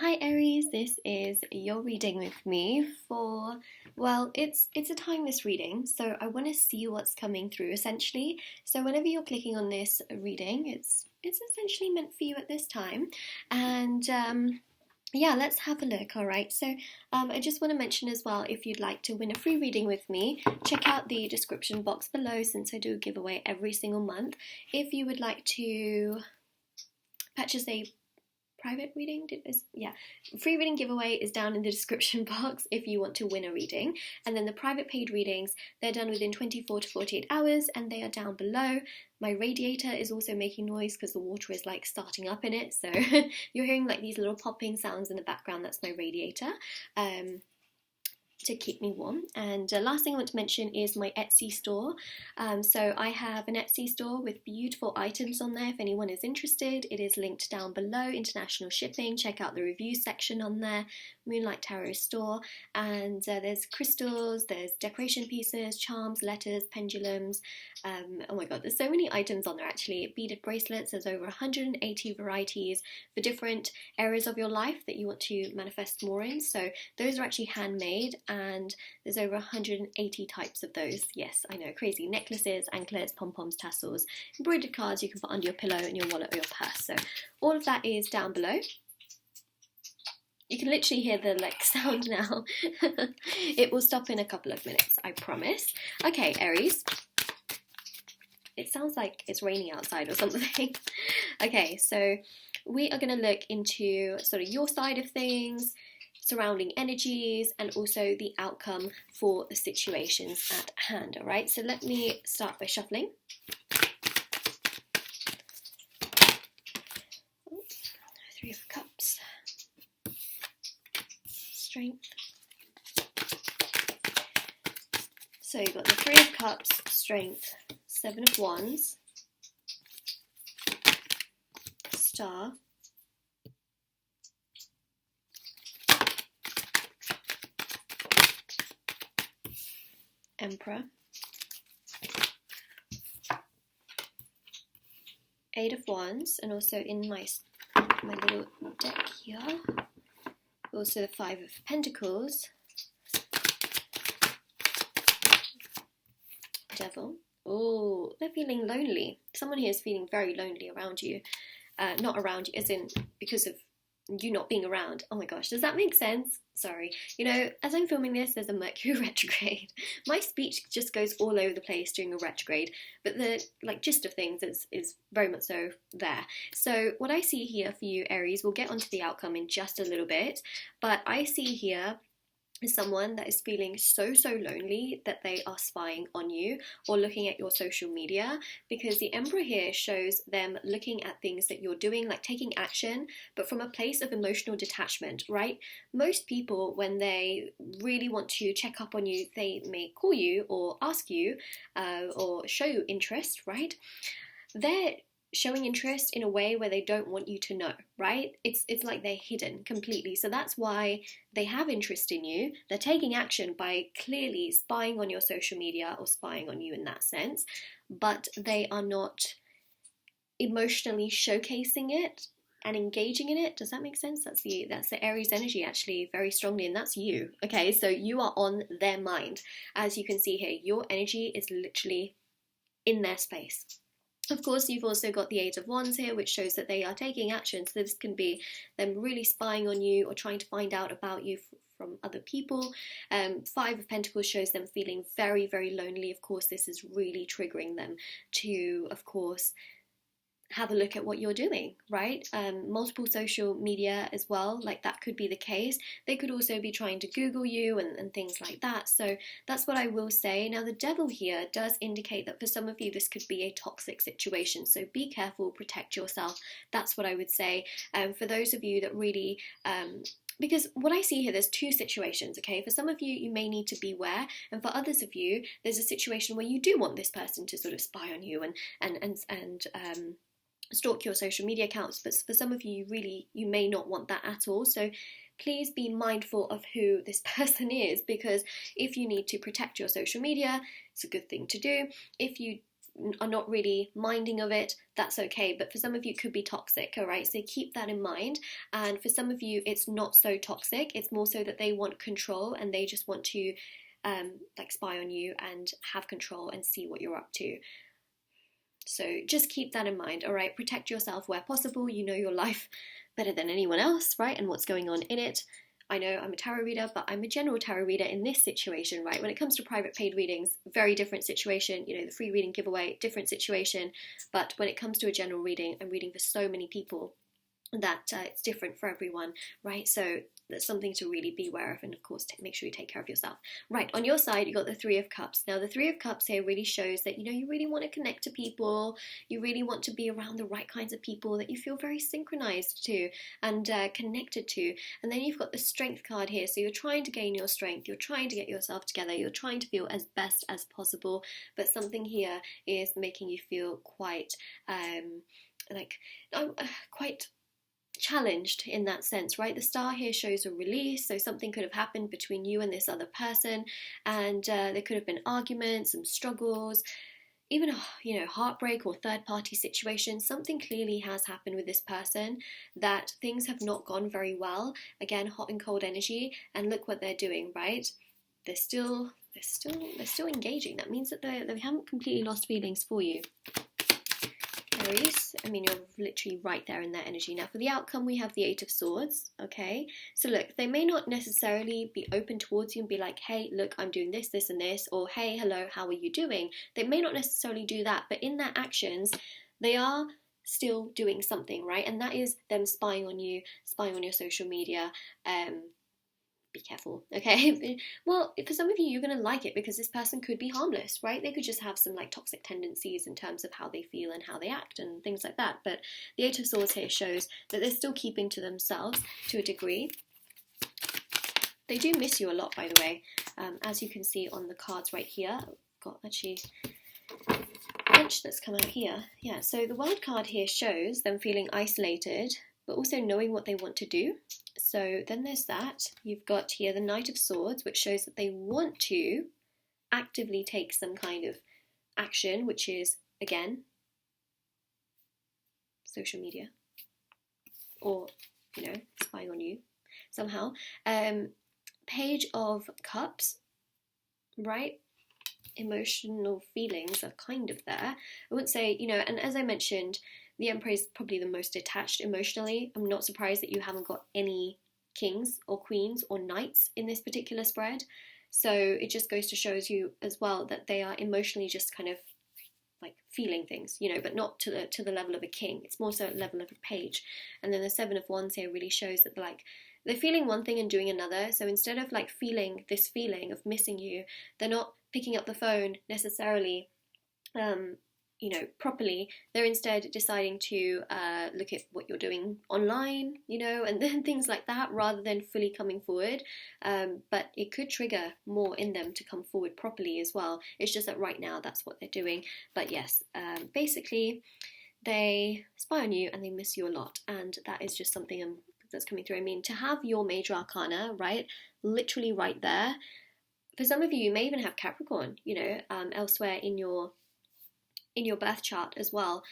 Hi Aries, this is your reading with me for, well, it's a timeless reading, so I want to see what's coming through essentially. So whenever you're clicking on this reading, it's essentially meant for you at this time. And yeah, let's have a look, alright? So I just want to mention as well, if you'd like to win a free reading with me, check out the description box below since I do give away every single month. If you would like to purchase a private reading, free reading giveaway is down in the description box if you want to win a reading. And then the private paid readings, they're done within 24 to 48 hours and they are down below. My radiator is also making noise because the water is like starting up in it, so you're hearing like these little popping sounds in the background. That's my radiator to keep me warm. And last thing I want to mention is my Etsy store. So I have an Etsy store with beautiful items on there if anyone is interested. It is linked down below, international shipping. Check out the review section on there, Moonlight Tarot store. And there's crystals, there's decoration pieces, charms, letters, pendulums. Oh my god, there's so many items on there actually. Beaded bracelets, there's over 180 varieties for different areas of your life that you want to manifest more in. So those are actually handmade, and there's over 180 types of those. Yes, I know, crazy. Necklaces, anklets, pom-poms, tassels, embroidered cards you can put under your pillow, in your wallet or your purse. So all of that is down below. You can literally hear the sound now. It will stop in a couple of minutes, I promise. Okay, Aries. It sounds like it's raining outside or something. Okay, so we are going to look into sort of your side of things, surrounding energies, and also the outcome for the situations at hand, all right? So let me start by shuffling. Three of Cups, Strength. So you've got the Three of Cups, Strength, Seven of Wands, Star, Emperor, Eight of Wands, and also in my little deck here, also the Five of Pentacles, Devil. Oh, they're feeling lonely. Someone here is feeling very lonely around you. Not around you, as in because of you not being around. Oh my gosh, does that make sense? Sorry. You know, as I'm filming this, there's a Mercury retrograde. My speech just goes all over the place during a retrograde, but the gist of things is very much so there. So what I see here for you, Aries, we'll get onto the outcome in just a little bit, but I see here is someone that is feeling so lonely that they are spying on you or looking at your social media, because the Emperor here shows them looking at things that you're doing, like taking action, but from a place of emotional detachment, right? Most people, when they really want to check up on you, they may call you or ask you or show you interest, right? They're showing interest in a way where they don't want you to know, right? It's like they're hidden completely. So that's why they have interest in you. They're taking action by clearly spying on your social media or spying on you in that sense, but they are not emotionally showcasing it and engaging in it. Does that make sense? That's the Aries energy actually very strongly, and that's you. Okay, so you are on their mind. As you can see here, your energy is literally in their space. Of course, you've also got the Eight of Wands here, which shows that they are taking action. So this can be them really spying on you or trying to find out about you from other people. Five of Pentacles shows them feeling very lonely. Of course, this is really triggering them to, of course, have a look at what you're doing, right? Multiple social media as well, like that could be the case. They could also be trying to Google you and things like that. So that's what I will say. Now the Devil here does indicate that for some of you this could be a toxic situation, so be careful, protect yourself. That's what I would say. For those of you that really because what I see here, there's two situations, okay? For some of you, you may need to beware, and for others of you, there's a situation where you do want this person to sort of spy on you and stalk your social media accounts, but for some of you, you may not want that at all. So please be mindful of who this person is, because if you need to protect your social media, it's a good thing to do. If you are not really minding of it, that's okay. But for some of you, it could be toxic, all right? So keep that in mind. And for some of you, it's not so toxic. It's more so that they want control and they just want to like spy on you and have control and see what you're up to. So just keep that in mind, all right? Protect yourself where possible. You know your life better than anyone else, right? And what's going on in it. I know I'm a tarot reader, but I'm a general tarot reader in this situation, right? When it comes to private paid readings, very different situation. You know, the free reading giveaway, different situation. But when it comes to a general reading, I'm reading for so many people that it's different for everyone, right? So that's something to really be aware of, and of course make sure you take care of yourself. Right, on your side you got the Three of Cups. Now the Three of Cups here really shows that, you know, you really want to connect to people, you really want to be around the right kinds of people that you feel very synchronized to and connected to. And then you've got the Strength card here, so you're trying to gain your strength, you're trying to get yourself together, you're trying to feel as best as possible, but something here is making you feel quite quite challenged in that sense, right? The Star here shows a release, so something could have happened between you and this other person, and there could have been arguments and struggles, even heartbreak or third-party situation. Something clearly has happened with this person, that things have not gone very well. Again, hot and cold energy, and look what they're doing, right? They're still engaging. That means that they haven't completely lost feelings for you. Aries, I mean, you're literally right there in their energy. Now for the outcome, we have the Eight of Swords, okay? So look, they may not necessarily be open towards you and be like, hey, look, I'm doing this, this and this, or hey, hello, how are you doing? They may not necessarily do that, but in their actions, they are still doing something, right? And that is them spying on you, spying on your social media, be careful, okay? Well, for some of you, you're going to like it because this person could be harmless, right? They could just have some like toxic tendencies in terms of how they feel and how they act and things like that. But the Eight of Swords here shows that they're still keeping to themselves to a degree. They do miss you a lot, by the way, as you can see on the cards right here. I've got actually a bunch that's come out here. Yeah, so the World card here shows them feeling isolated, but also knowing what they want to do. So then there's that. You've got here the Knight of Swords, which shows that they want to actively take some kind of action, which is, again, social media, or, spying on you somehow. Page of Cups, right? Emotional feelings are kind of there. I wouldn't say, and as I mentioned, the Emperor is probably the most detached emotionally. I'm not surprised that you haven't got any kings or queens or knights in this particular spread. So it just goes to show you as well that they are emotionally just kind of like feeling things, but not to the level of a king. It's more so at the level of a page. And then the Seven of Wands here really shows that they're feeling one thing and doing another. So instead of like feeling this feeling of missing you, they're not picking up the phone necessarily properly. They're instead deciding to look at what you're doing online, and then things like that, rather than fully coming forward. But it could trigger more in them to come forward properly as well. It's just that right now that's what they're doing. But yes, basically they spy on you and they miss you a lot, and that is just something that's coming through. I mean, to have your major arcana, right, literally right there. For some of you, you may even have Capricorn, elsewhere in your birth chart as well,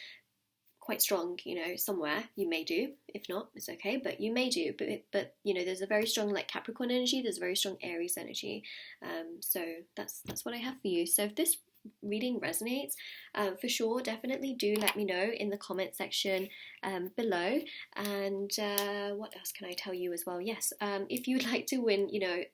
quite strong, somewhere. You may do. If not, it's okay, but you may do. But there's a very strong like Capricorn energy. There's a very strong Aries energy. So that's what I have for you. So if this reading resonates, for sure, definitely do let me know in the comment section below. And what else can I tell you as well? Yes, if you'd like to win,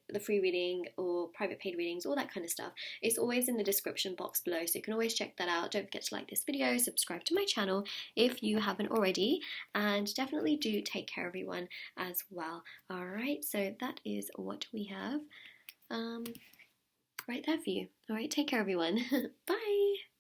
the free reading or private paid readings, all that kind of stuff, it's always in the description box below, so you can always check that out. Don't forget to like this video, subscribe to my channel if you haven't already, and definitely do take care, everyone, as well. All right, so that is what we have right there for you. All right, take care, everyone. Bye.